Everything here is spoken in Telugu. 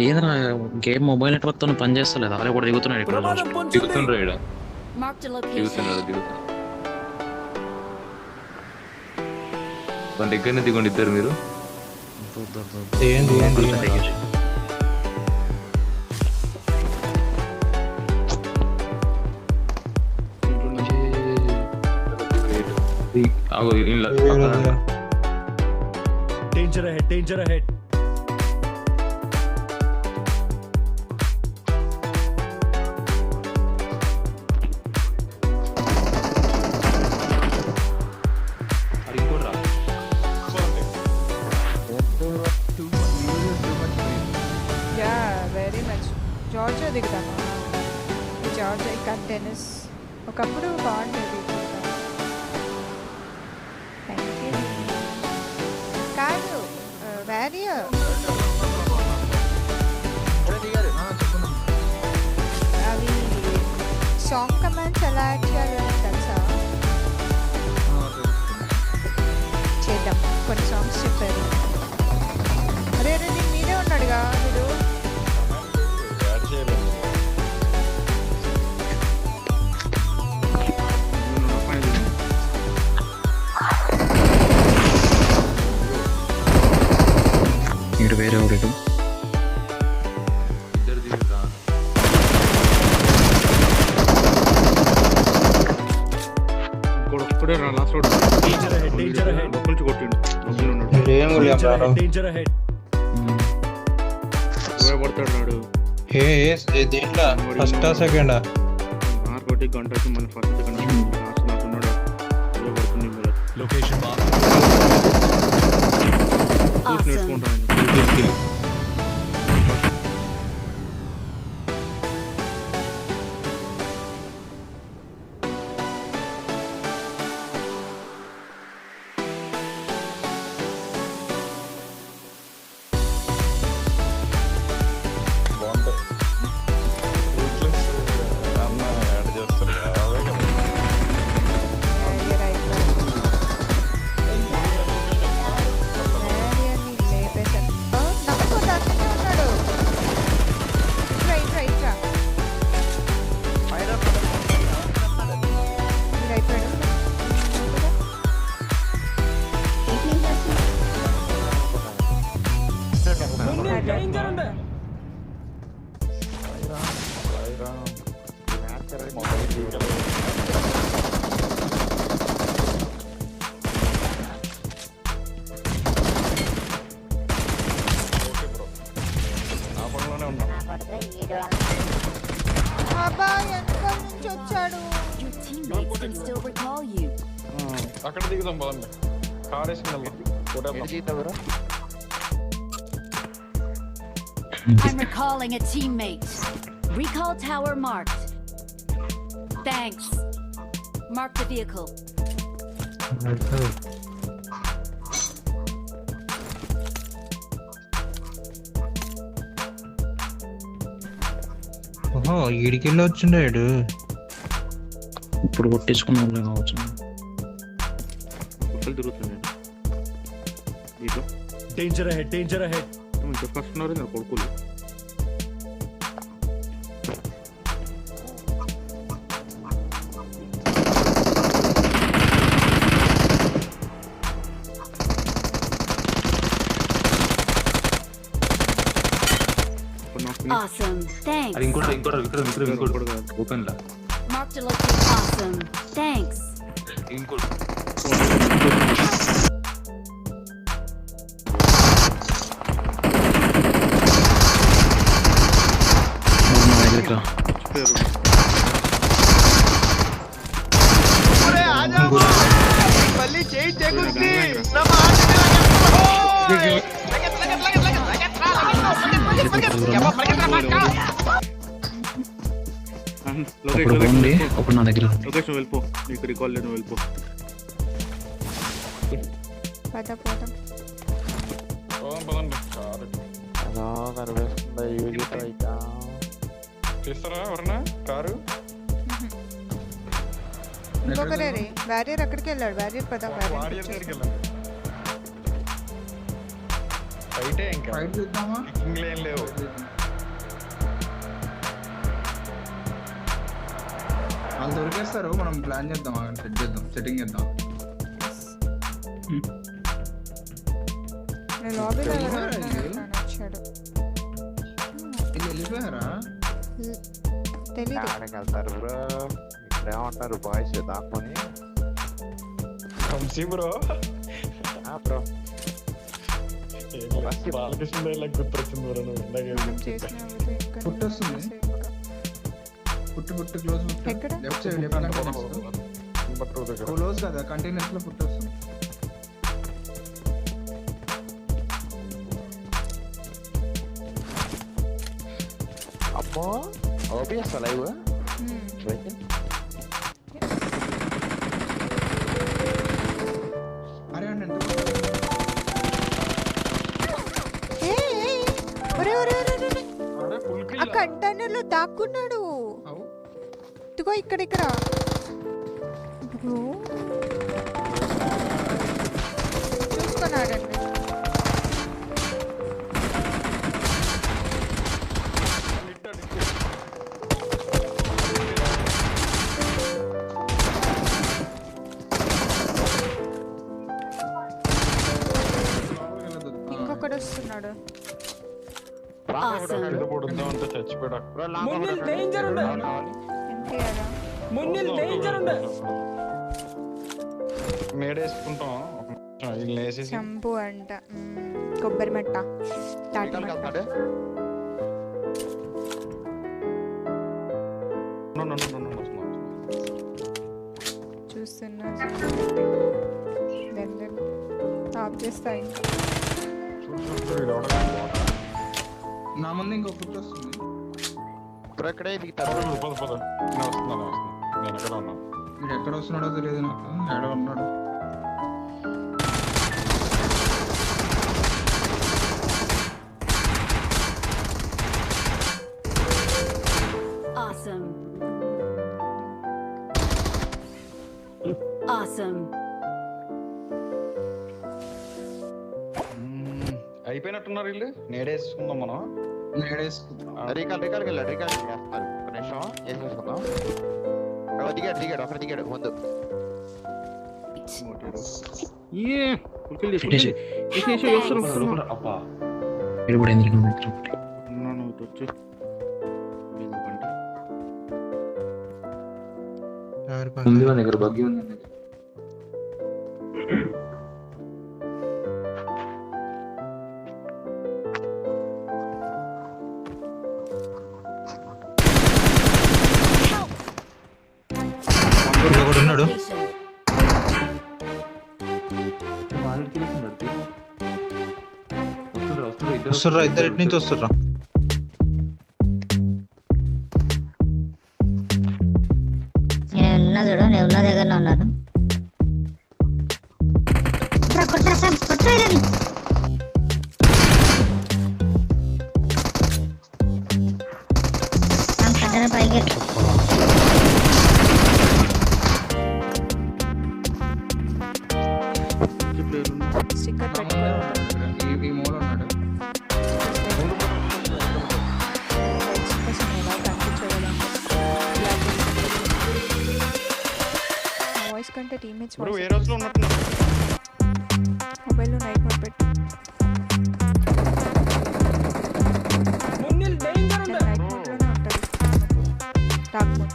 ఏదైనా గేమ్ మొబైల్ నెట్వర్క్ తో పని చేస్తలేదు. అరే కూడా దిగుతున్నాడు ఇక్కడ దిగుతుండ్రా ఈడ. Marked a location. దిగుతున్నాడు. మన దగ్గరనే దిగండి ఇద్దరు మీరు. ఆగో ఇలా Danger ahead, danger ahead. Yeah, very much. Georgia దిగుతామా? జార్జియా ఇంకా టెన్నిస్ ఒకప్పుడు బాగుండేది. కాదు వ్యారియర్ అవి సాంగ్ కమాండ్స్ ఎలా యాడ్ చేయాలో తెలుసా? చేద్దాం. కొన్ని సాంగ్స్ చెప్పారు. అరే అరే నీకు మీరే ఉన్నాడుగా మీరు. ఇటు వేరే ఒకటి ఇద్దరు దిగుతా. Danger ahead, danger ahead. Danger ahead. దేంట్లో first second Location mark. Awesome. అబ్బా ఎంత నుంచి వచ్చాడు. Your teammates can still recall you. అక్కడ దిగుదాం బాగుంది. కార్ వేసుకున్నాం. I'm recalling a teammate. Recall tower marked. Thanks. Mark the vehicle. ఓహో ఈడికెళ్ళి వచ్చిండాడు. ఇప్పుడు కొట్టించుకున్న వాళ్ళు కావచ్చు. Danger ahead, danger ahead. కొడుకులు Awesome. Thanks. అది ఇంకోటి open law. Marked a location. Awesome. Thanks. ఇంకోటి నా దగ్గరికి రా. ఒకడు పోండి, ఒకడు నా దగ్గర ఉంది. లొకేషన్ వెళ్ళిపో. నీకు రికాల్ లేదు, వెళ్ళిపో. పద పోదాం. చేస్తారా ఎవరన్నా కారు? ఇంకొకరే రే బ్యారియర్ అక్కడికి వెళ్ళాడు. బ్యారియర్ పద. వాడియర్ దగ్గరికి వెళ్ళండి. అయితే ఇంకా ఫైట్ చూద్దామా? కింగ్లు ఏం లేవు. వాళ్ళు దొరికేస్తారు, మనం ప్లాన్ చేద్దాం, సెట్ చేద్దాం, సెట్టింగ్ చేద్దాం. నేను లాబీలో వెళ్ళిపోయారా వీళ్ళు? వచ్చాడు. వీళ్ళు వెళ్ళిపోయారా? తెలీదు. ఆడకి వెళ్తారు బ్రో, ఇక్కడ ఏమంటారు బాయ్స్ దాక్కుని Vamshi bro bro. Balakrishna dialogue గుర్తొచ్చింది బ్రో. నువ్వు ఇందాక ఏదో మనం చెప్పావు. చేసిన everything ఇక్కడ పుట్టు వస్తుంది. సేఫ్గా. పుట్టు క్లోజ్ ఎక్కడ? లెఫ్ట్ సైడ్ లెఫ్ట్ బట్టర్ దగ్గర. క్లోజ్ కదా, కంటైనర్స్ లో పుట్టు వస్తుంది. అమ్మో ఓబిఎస్ లైవ్ Hmm. చూడండి. అరే అండి ఏయ్, ఏయ్, ఒరే, ఒరే, ఒరే, ఒరే, ఒరే. అరే ఫుల్ ఆ కిల్. కంటైనర్ లో దాక్కున్నాడు. ఇదిగో ఇక్కడ బ్రో చూసుకున్నాడండి. ఇంకొకడు వస్తున్నాడు. Awesome. కింద పడుద్దాం అంటే చచ్చిపోయాడు. బ్రో లాంగ్ కావాలి. ఎన్టీఆర్ మేడేసుకుంటాం ఒక నిమిషం, వీళ్ళని వేసేసి చంపు అంట. కొబ్బరి మట్ట, తాటి రికాల్కి మట్ట. వెళ్తాడు. చూస్తున్నా ఆఫ్ చేస్తా. ఇంకా నా ముందు ఇంకో పుట్టు వస్తుంది. బ్రో ఇక్కడే దిగుతారు. పద పద నేను వస్తున్నాను. నేను ఎక్కడ ఉన్నా. వీడు ఎక్కడ వస్తున్నాడో తెలియదు నాకు, ఎక్కడ ఉన్నాడు. Awesome. Awesome. అయిపోయినట్టున్నారు వీళ్ళు. నేడేసుకుందాం మనం. నేడేసుకుంటాం. రికాల్కి వెళ్ళాడు. రికాల్కి వేస్తారు. ఒక నిమిషం వేసేసుకుందాం. దిగాడు ఒకటి దిగాడు ముందు. ఫినిష్ అబ్బా విడిపడింది. ఉంది మన దగ్గర, బగ్గి ఉంది మన దగ్గర. ఒకడు ఉన్నాడు. Location. వాళ్ళకి తెలిసింది అది. వస్తుర్రా, వస్తుర్రా, ఇద్దరు ఇటు నుంచి వస్తుర్రా. నేను ఉన్నా చూడు, నేను ఉన్న దగ్గరలో ఉన్నాను. పైకి స్టిక్కర్ నా పెట్టుకో. ముందే ఉన్నాడు. ఈ మూల ఉన్నాడు. వాయిస్ కంటే టీమేట్స్ బ్రో ఏ రోజులో ఉన్నట్టున్నారు. మొబైల్లో నైట్ మోడ్ పెట్టు. నైట్ మోడ్లోనే ఉంటుంది. Dark mode.